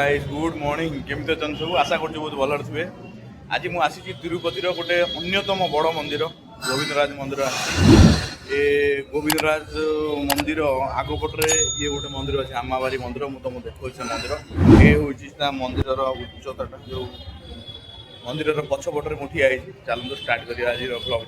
Guys good morning केमती अच्छा सब आशा कर बहुत भल थे। आज मुझे आसी तिरुपतिर गोटे अन्यतम बड़ मंदिर गोविंदराज मंदिर ए गोविंदराज मंदिर आगपटे ये गोटे मंदिर अच्छे आमाबारी मंदिर मुझे देखो से मंदिर ये हूँ मंदिर उच्चता जो मंदिर पछपटे मुठिया चलते स्टार्ट कर आज ब्लॉग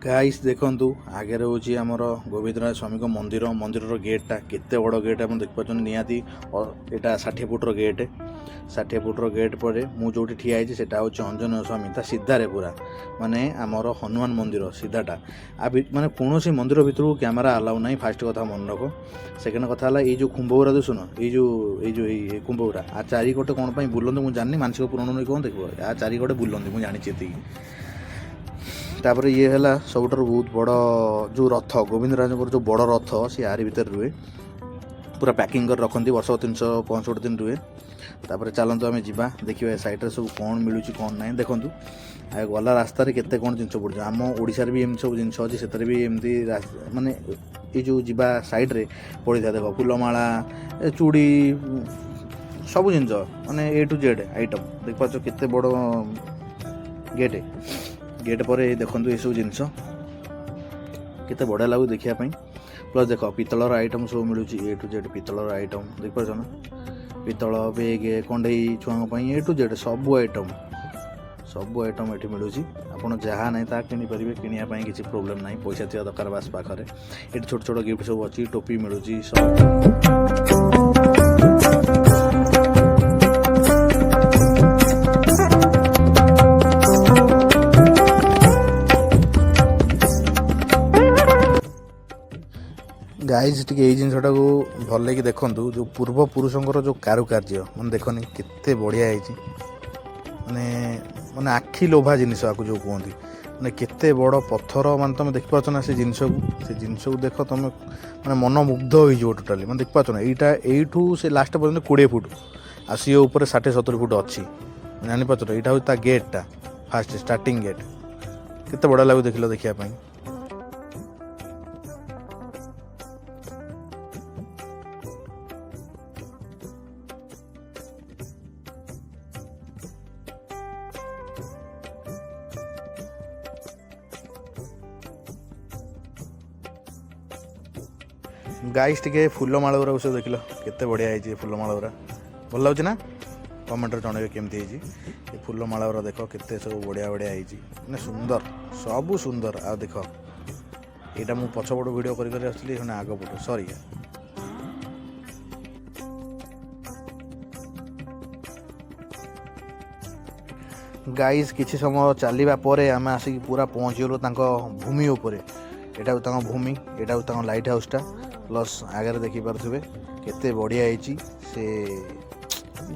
गाइस देखंतु आगे हूँ आमर गोविंदराज स्वामी मंदिर मंदिर गेटा केते बड़ गेट आप देखिए निहाती यहाँ 60 फुट्र गेट 60 फुट्र गेट पर मुझे ठिया से हूँ अंजनेय स्वामी ता सीधारे पूरा माने आमर हनुमान मंदिर सीधाटा माने कौन सी मंदिर भितर कैमेरा अलाउ ना फास्ट कथा मन रख सेकेंड कथा ये जो कुंभगुरा देखुन ये कुंभगुरा आ चारिकटे कौन बुलंती मुझे जानी मानसिक पूरण नहीं कौन देखो आ चारिकटे बुलंती मुझे जानी ये तापर ये है सबुठार बहुत बड़ जो रथ गोविंदराज जो बड़ रथ सी यार भीतर रुए पूरा पैकिंग कर रखती वर्ष 365 दिन रुए तापर चलतु आम जा देखिए साइड सब कौन मिलूँ कौन ना देखूँ गला रास्त केते कौन जिन पड़े आम ओडिशा भी एम सब जिन अच्छी से भी एमती माने ये जो जीवा साइड रे पड़ी था देख फुलमाला चूड़ी सब जिन माने ए टू जेड आइटम देख पाच केते बड़ गेट गेट पर देखो ये सब जिनस केते बढ़िया लगू देखापी प्लस देख पितलर आइटम सब मिलूँ ए टू जेड पितलर आइटम देख पार ना पितल बेग कंडे छुआ ए टू जेड सब आइटम ये मिलूँ आपड़ जहाँ ना ता किनीपर किनापी किसी प्रोब्लेम ना पैसा थी दरकार बास पाखे ये छोट छोट गिफ्ट सब अच्छी टोपी मिलूँ सब गाइज टी जिनटा को भल लगे देखूँ जो पूर्व पुरुषों जो कारुकार्य मैंने देखनी केते बढ़िया माने माने आखि लोभा जिनस आपको जो कहती मैंने केते बड़ पत्थर मान तुम देखिपार ना से जिनस को देख तुम मैंने मन मुग्ध हो टोटाली मैंने देखिपार ना यू से लास्ट पर्यटन 20 फुट आ सी उपर 60-70 फुट अच्छी जानीपार ना यहाँ हूँ गेटा फास्ट स्टार्टिंग गेट केते बढ़िया लगू देख देखापी गाइस टिके फूलमाला गुरा सब देख केते बढ़िया है फूलमाला गुरा भल लगे ना कमेंट जनइबे केमती ये फूलमाला गुरा देख केते सब बढ़िया बढ़िया है सुंदर सब सुंदर आ देख यहाँ मुझे पछपट वीडियो कर आग पट सॉरी गाइस किसी समय चलवा आम आसिक पूरा पहुँचगलु भूमि उपर यहाँ भूमि यहाँ लाइट हाउसटा प्लस आगे देखिपे केते बढ़िया से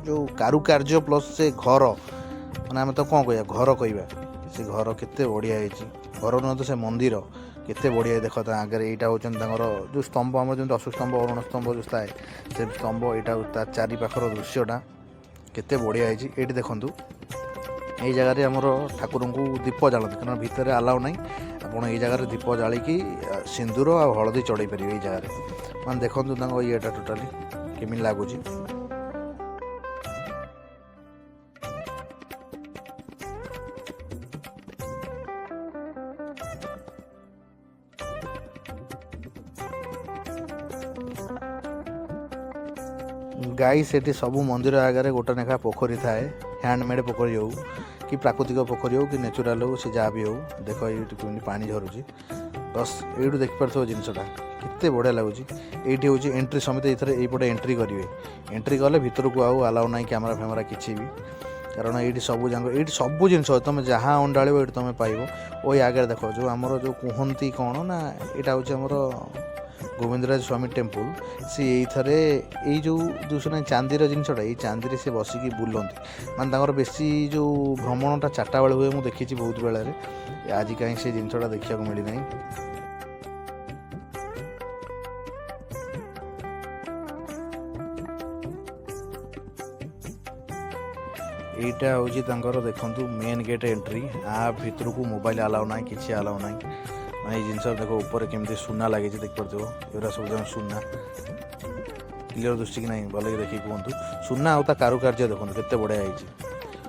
जो कारुकार्य प्लस से घर मैंने आम तो कौन कह घर कहवा से घर केते बढ़िया घर नुह तो से मंदिर केते बढ़िया देख आगे यहाँ हूँ जो स्तंभ आम जो अशोक स्तंभ अरुण स्तंभ जो थाए से स्तंभ यहाँ चारि पाखर दृश्यटा केते बढ़िया ये देखूँ यही जगह आमर ठाकुर को दीप जालती कारण भितर आलाउ ना आपड़ ये जगह दीप जालिकी सिंदूर आ हलदी चढ़ई पारे ये जगह मैं देखूँ येटा टोटाली केमी लगुच गाई से सब मंदिर आगे गोटे लेखा पोखरी थाए हैंडमेड पोखरी हो कि प्राकृतिक पोखरी हो कि नेचुराल हो सी जहाँ भी हो देख ये पानी झरुची बस ये देखिपार जिनसा केते बढ़िया लगुच ये हूँ एंट्री समित ये एंट्री करेंगे एंट्री कले भीतर को आउ अलाउ ना कैमेरा फैमेरा किसी भी कारण ये सब जाक ये सब जिन तुम जहाँ अंडाड़ ये तुम पाइब ओ आगे देख जो आमर जो कहती कौन ना यहाँ हूँ आमर गोविंदराज स्वामी टेम्पल सी ये जो सुना चांदीर जिनसा ये चांदी से बसिकी बुलती मानते बेसी जो भ्रमणटा 4टा बेले हुए मुझे देखी बहुत बेले आज कहीं से जिनसा देखा मिलना यहाँ हूँ देखु मेन गेट एंट्री आ भितर को मोबाइल अलाउ ना कि अलाउ ना ये जिन देखो ऊपर केमती सुना लगे देखिपे एरा सब सुना क्लीयर दुष्टि कि नहीं भले देखिए कहतु सुना आउ कारुकार्य देखो केते बढ़िया होइछि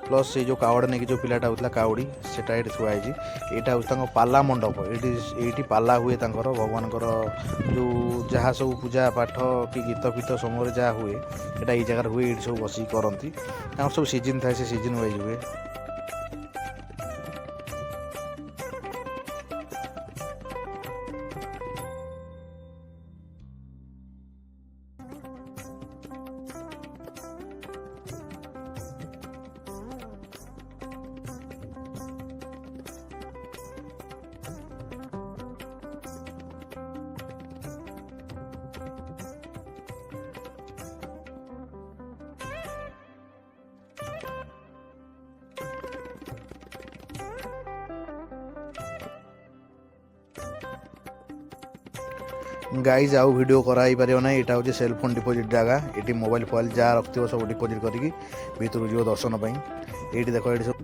प्लस से जो कावड़ नहीं जो पिलाटा होता काउड़ी सेटा ये थुआई यहाँ हूँ पाला मंडप ये पाला हुए तांकर भगवान जो जहाँ सब पूजा पाठ कि गीत फीत समय जहाँ हुए यहाँ ये जगार हुए ये सब बस करती सब सीजन थाए से सीजन वाइज हुए। गाइज आउ वीडियो कराई पार ना यहाँ हूँ सेल फोन डिपोजिट जगह ये मोबाइल फोबाइल जहाँ रखी सब डिपोजिट करके भीतर जीव दर्शन ये देख ये सब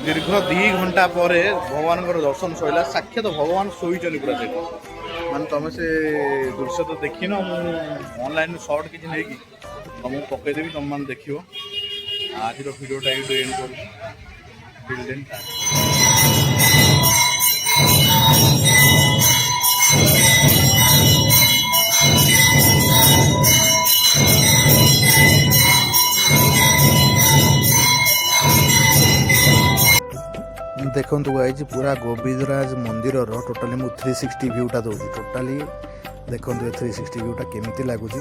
दीर्घ 2 घंटा पर भगवान दर्शन सैला साक्षात भगवान शोचन पूरा से माने तुम से दृश्य तो देख न ऑनलाइन शॉर्ट किसी नहीं कि तुमको पकईदेवी तुम मैंने देख आज भिडियोटा ये एंड कर देखु गाइज पूरा गोविंदराज मंदिर टोटाली मु 360 व्यूटा दूसरी टोटाली देखो 360 व्यूटा केमी लगुच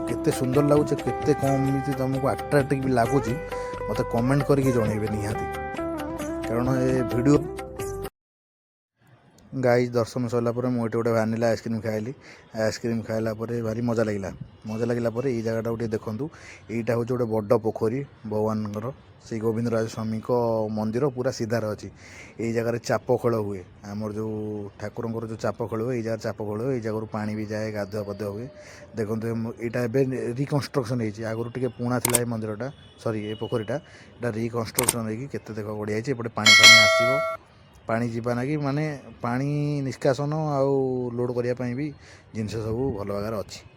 केते सुंदर लगुच केते कमी तुमको अट्राक्टिव भी लगुच मत कमेंट करके जनइबे निहाती कारण ये वीडियो गाइज दर्शन सरला मुझे गोटे भानिला आइसक्रीम खाइली आइसक्रीम खाइला भारी मजा लगे ये जगह गोटे देखूँ यहाँ हूँ गोटे बड़ पोखरी भगवान से गोविंदराज स्वामी को मंदिर पूरा सीधार अच्छी यही जगह चाप खेल हुए आमर जो ठाकुर जो चाप खेल हुए जगह चाप खेल हुए जगह पा भी जाए गाधुआ पाधुआ हुए देखो यहाँ एवं रिकन्स्ट्रक्शन होती आगुरी टे पुणा था मंदिरटा सॉरी ये पोखरीटा रिकन्स्ट्रक्शन होती देख बढ़िया एपटे पानी पानी आसो पानी जीवा ना कि माने पानी निष्कासन आउ लोड करने भी जिनस सब भल भाग अच्छी।